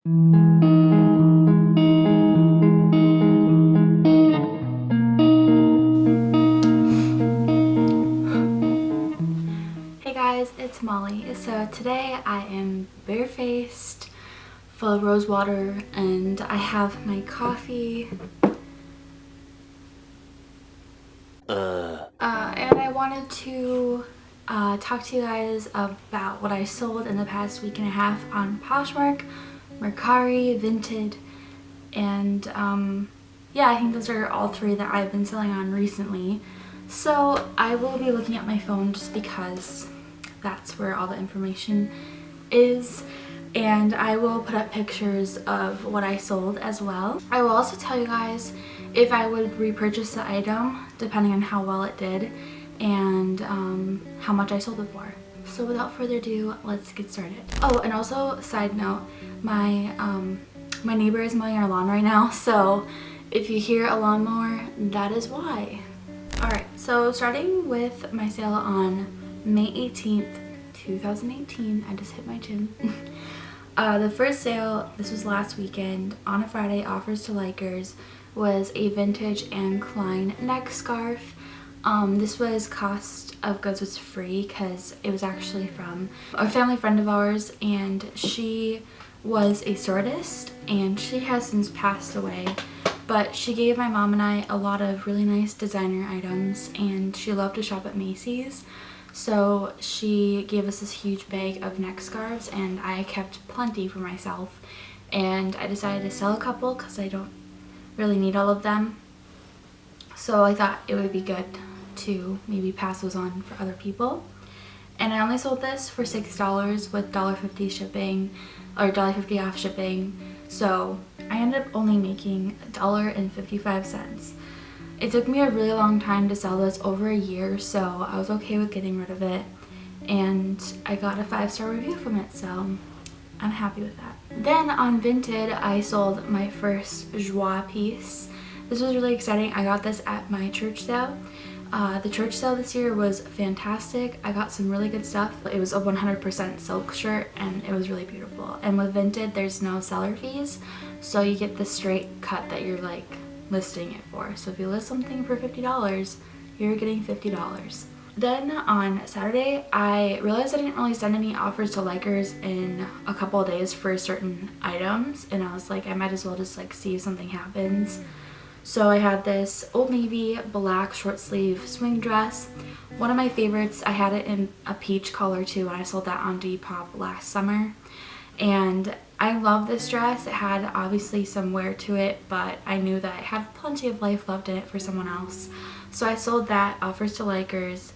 Hey guys, it's Molly. So today I am barefaced, full of rose water, and I have my coffee. And I wanted to talk to you guys about what I sold in the past week and a half on Poshmark, Mercari, Vinted, and yeah, I think those are all three that I've been selling on recently. So I will be looking at my phone just because that's where all the information is, and I will put up pictures of what I sold as well. I will also tell you guys if I would repurchase the item depending on how well it did and how much I sold it for. So without further ado, let's get started. Oh, and also side note, my neighbor is mowing our lawn right now, so if you hear a lawnmower, that is why. Alright, so starting with my sale on May 18th, 2018, I just hit my chin. The first sale, this was last weekend, on a Friday, offers to likers, was a vintage Anne Klein neck scarf. This was cost of goods was free because it was actually from a family friend of ours, and she was a sewist and she has since passed away, but she gave my mom and I a lot of really nice designer items, and she loved to shop at Macy's. So she gave us this huge bag of neck scarves, and I kept plenty for myself, and I decided to sell a couple because I don't really need all of them. So I thought it would be good to maybe pass those on for other people. And I only sold this for $6 with $1.50 shipping, or $1.50 off shipping. So I ended up only making $1.55. It took me a really long time to sell this, over a year, so I was okay with getting rid of it. And I got a 5-star review from it, so I'm happy with that. Then on Vinted, I sold my first joie piece. This was really exciting. I got this at my church sale. The church sale this year was fantastic. I got some really good stuff. It was a 100% silk shirt, and it was really beautiful. And with Vinted, there's no seller fees, so you get the straight cut that you're like listing it for. So if you list something for $50, you're getting $50. Then on Saturday, I realized I didn't really send any offers to likers in a couple of days for certain items, and I was like, I might as well just like see if something happens. So I had this Old Navy black short sleeve swing dress, one of my favorites. I had it in a peach color too, and I sold that on Depop last summer. And I love this dress. It had obviously some wear to it, but I knew that it had plenty of life left in it for someone else. So I sold that, offers to likers.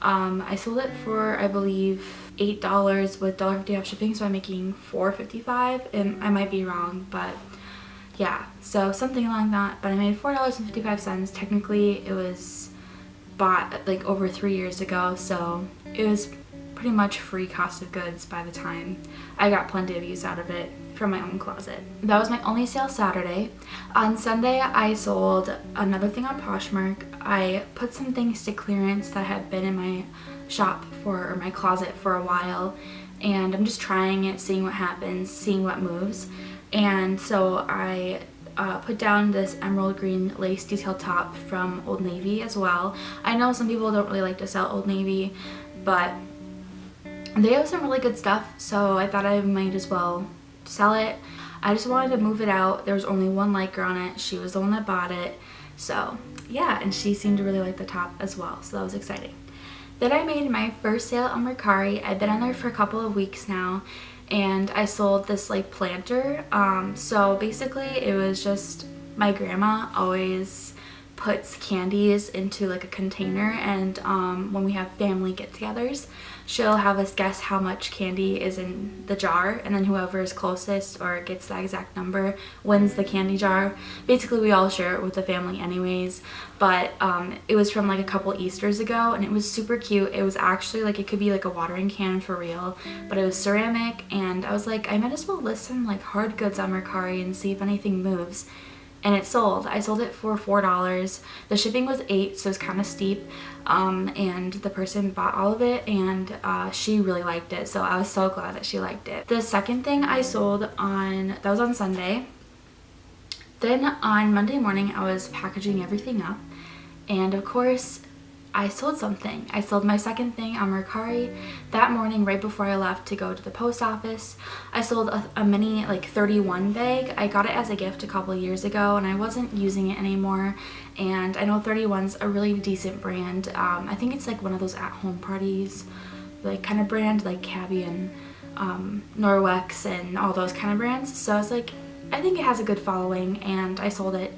I sold it for, I believe, $8 with $1.50 off shipping, so I'm making $4.55, and I might be wrong, but yeah, so something along that. But I made $4.55. Technically, it was bought like over 3 years ago, so it was pretty much free cost of goods by the time I got plenty of use out of it from my own closet. That was my only sale Saturday. On Sunday, I sold another thing on Poshmark. I put some things to clearance that had been in my shop or my closet for a while, and I'm just trying it, seeing what happens, seeing what moves. And so I put down this emerald green lace detail top from Old Navy as well. I know some people don't really like to sell Old Navy, but they have some really good stuff, so I thought I might as well sell it. I just wanted to move it out. There was only one liker on it. She was the one that bought it. So yeah, and she seemed to really like the top as well, so that was exciting. Then I made my first sale on Mercari. I've been on there for a couple of weeks now, and I sold this like planter. So basically it was just, my grandma always puts candies into like a container, and when we have family get-togethers, she'll have us guess how much candy is in the jar, and then whoever is closest or gets that exact number wins the candy jar. Basically we all share it with the family anyways, but it was from like a couple Easters ago, and it was super cute. It was actually like, it could be like a watering can for real, but it was ceramic, and I was like, I might as well list some like hard goods on Mercari and see if anything moves. and it sold. I sold it for $4. The shipping was $8, so it's kind of steep, and the person bought all of it, and she really liked it, so I was so glad that she liked it. The second thing I sold that was on Sunday. Then on Monday morning I was packaging everything up, and of course I sold something. I sold my second thing on Mercari that morning right before I left to go to the post office. I sold a mini like 31 bag. I got it as a gift a couple years ago and I wasn't using it anymore, and I know 31's a really decent brand. I think it's like one of those at-home parties like kind of brand, like Cabby and Norwex and all those kind of brands. So I was like, I think it has a good following, and I sold it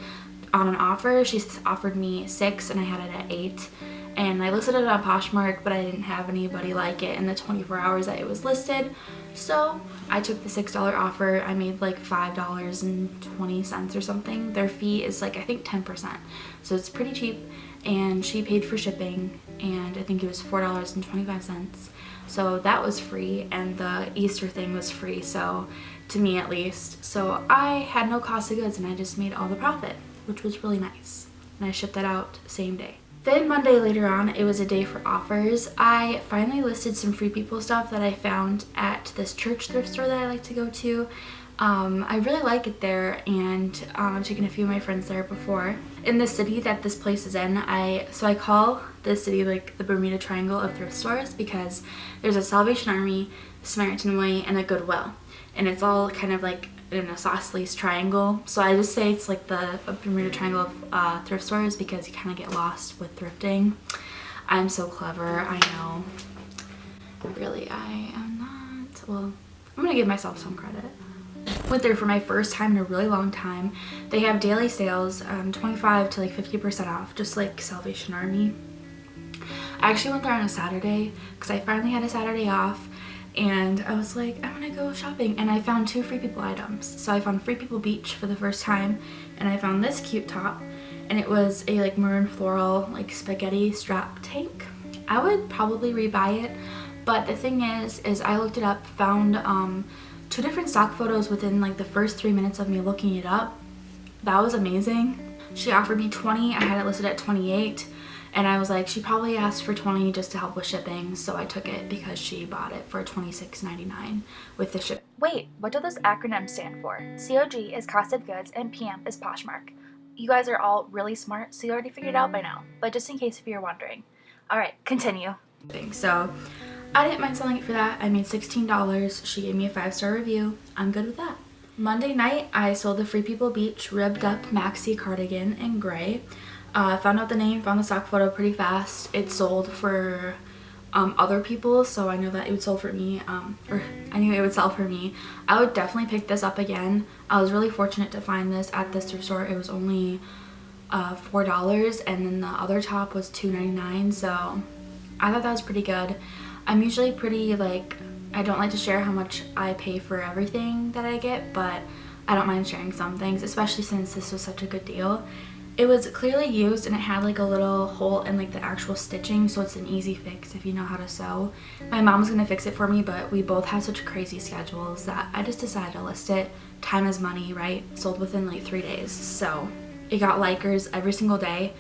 on an offer. She offered me 6 and I had it at 8. And I listed it on Poshmark, but I didn't have anybody like it in the 24 hours that it was listed. So I took the $6 offer. I made like $5.20 or something. Their fee is like, I think 10%. So it's pretty cheap. And she paid for shipping, and I think it was $4.25. So that was free, and the Easter thing was free, so to me at least. So I had no cost of goods and I just made all the profit, which was really nice. And I shipped that out same day. Then Monday later on, it was a day for offers. I finally listed some Free People stuff that I found at this church thrift store that I like to go to. I really like it there, and I've taken a few of my friends there before. In the city that this place is in, I call this city like the Bermuda Triangle of thrift stores, because there's a Salvation Army, Samaritan Way, and a Goodwill. And it's all kind of like in a isosceles triangle. So I just say it's like the Bermuda Triangle of thrift stores, because you kind of get lost with thrifting. I'm so clever, I know. Really, I am not. Well, I'm gonna give myself some credit. Went there for my first time in a really long time. They have daily sales, 25 to like 50% off, just like Salvation Army. I actually went there on a Saturday because I finally had a Saturday off, and I was like, I'm gonna go shopping, and I found 2 Free People items. So I found Free People Beach for the first time, and I found this cute top, and it was a like maroon floral like spaghetti strap tank. I would probably rebuy it, but the thing is I looked it up, found 2 different stock photos within like the first 3 minutes of me looking it up. That was amazing. She offered me 20, I had it listed at 28, and I was like, she probably asked for 20 just to help with shipping, so I took it because she bought it for $26.99 with the ship. Wait, what do those acronyms stand for? COG is cost of goods and PM is Poshmark. You guys are all really smart, so you already figured it out by now, but just in case if you're wondering. Alright, continue. So I didn't mind selling it for that. I made $16. She gave me a 5-star review. I'm good with that. Monday night, I sold the Free People Beach ribbed up maxi cardigan in gray. Found out the name, found the stock photo pretty fast. It sold for other people, so I know that it would sell for me, or I knew it would sell for me. I would definitely pick this up again. I was really fortunate to find this at this thrift store. It was only $4, and then the other top was $2.99, so I thought that was pretty good. I'm usually pretty like, I don't like to share how much I pay for everything that I get, but I don't mind sharing some things, especially since this was such a good deal. It was clearly used, and it had like a little hole in like the actual stitching, so it's an easy fix if you know how to sew. My mom was gonna fix it for me, but we both have such crazy schedules that I just decided to list it. Time is money, right? Sold within like 3 days, so it got likers every single day,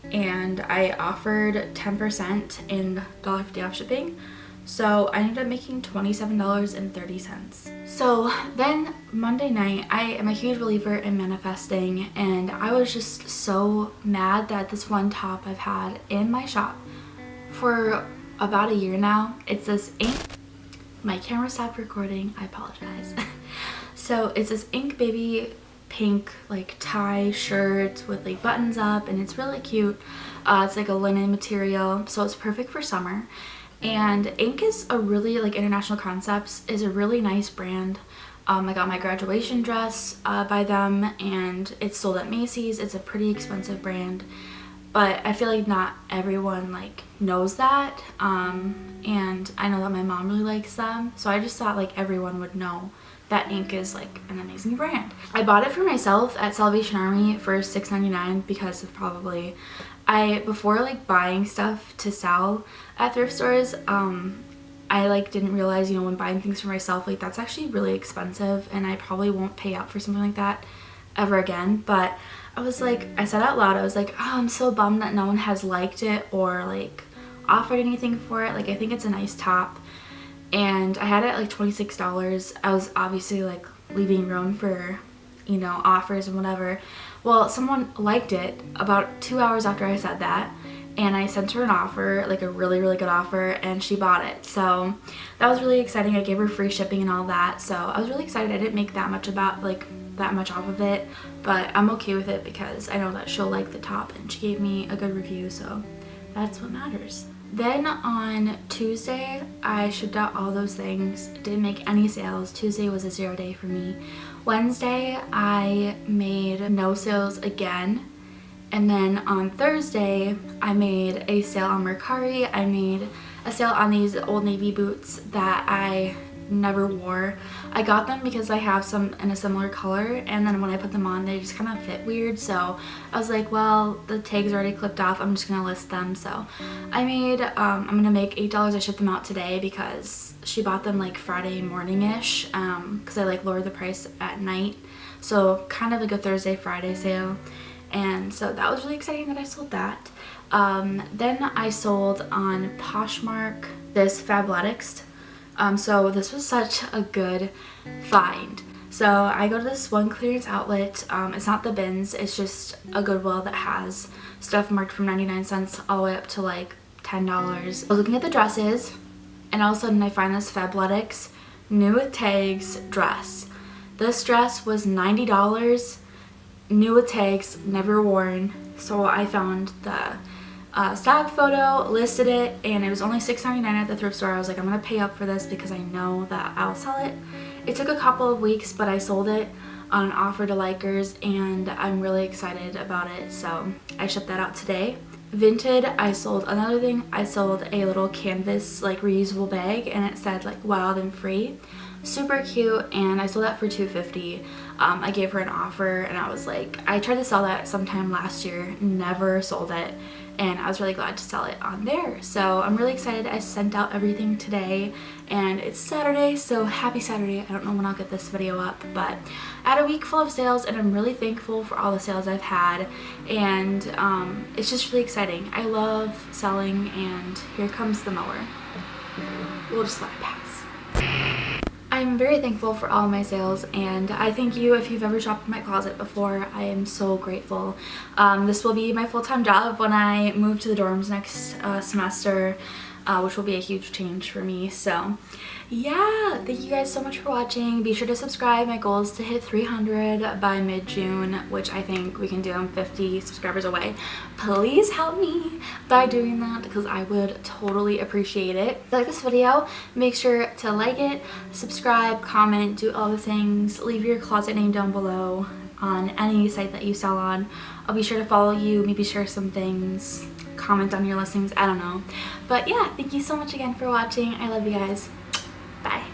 and I offered 10% and $1.50 off shipping. So I ended up making $27.30. So then Monday night, I am a huge believer in manifesting, and I was just so mad that this one top I've had in my shop for about a year now. It's this ink, my camera stopped recording, I apologize. So it's this ink baby pink like tie shirt with like buttons up, and it's really cute. It's like a linen material, so it's perfect for summer. And Ink is a really, like, International Concepts is a really nice brand. I got my graduation dress by them, and it's sold at Macy's. It's a pretty expensive brand, but I feel like not everyone like knows that, and I know that my mom really likes them, so I just thought like everyone would know that Ink is like an amazing brand. I bought it for myself at Salvation Army for $6.99 because of probably before like buying stuff to sell at thrift stores, I like didn't realize, you know, when buying things for myself, like that's actually really expensive, and I probably won't pay up for something like that ever again. But I was like, I said out loud, I was like, oh, I'm so bummed that no one has liked it or like offered anything for it. Like, I think it's a nice top, and I had it at like $26. I was obviously like leaving room for, you know, offers and whatever. Well, someone liked it about 2 hours after I said that, and I sent her an offer, like a really good offer, and she bought it. So that was really exciting. I gave her free shipping and all that, so I was really excited. I didn't make that much off of it, but I'm okay with it because I know that she'll like the top, and she gave me a good review, so that's what matters. Then on Tuesday, I shipped out all those things. Didn't make any sales. Tuesday was a 0 day for me. Wednesday, I made no sales again. And then on Thursday, I made a sale on Mercari. I made a sale on these Old Navy boots that I never wore. I got them because I have some in a similar color, and then when I put them on, they just kind of fit weird. So I was like, well, the tag's already clipped off, I'm just gonna list them. So I made I'm gonna make $8. I shipped them out today because she bought them like Friday morning-ish, because I like lowered the price at night, so kind of like a Thursday Friday sale. And so that was really exciting that I sold that. Then I sold on Poshmark this Fabletics. So this was such a good find. So I go to this one clearance outlet. It's not the bins, it's just a Goodwill that has stuff marked from 99 cents all the way up to like $10. I was looking at the dresses, and all of a sudden I find this Fabletics new with tags dress. This dress was $90, new with tags, never worn. So I found the stock photo, listed it, and it was only $6.99 at the thrift store. I was like, I'm gonna pay up for this because I know that I'll sell it. It took a couple of weeks, but I sold it on an offer to likers, and I'm really excited about it. So I shipped that out today. Vinted, I sold another thing. I sold a little canvas like reusable bag, and it said like wild and free. Super cute, and I sold that for $2.50. I gave her an offer, and I was like, I tried to sell that sometime last year, never sold it, and I was really glad to sell it on there. So I'm really excited. I sent out everything today, and it's Saturday, so happy Saturday. I don't know when I'll get this video up, but I had a week full of sales, and I'm really thankful for all the sales I've had, and it's just really exciting. I love selling, and here comes the mower. We'll just let it pass. I'm very thankful for all my sales, and I thank you if you've ever shopped in my closet before. I am so grateful. This will be my full-time job when I move to the dorms next semester, which will be a huge change for me. So yeah, thank you guys so much for watching. Be sure to subscribe. My goal is to hit 300 by mid-June, which I think we can do. I'm 50 subscribers away. Please help me by doing that because I would totally appreciate it. If you like this video, make sure to like it, subscribe, comment, do all the things. Leave your closet name down below on any site that you sell on. I'll be sure to follow you, maybe share some things, comment on your listings, I don't know. But yeah, thank you so much again for watching. I love you guys. Bye.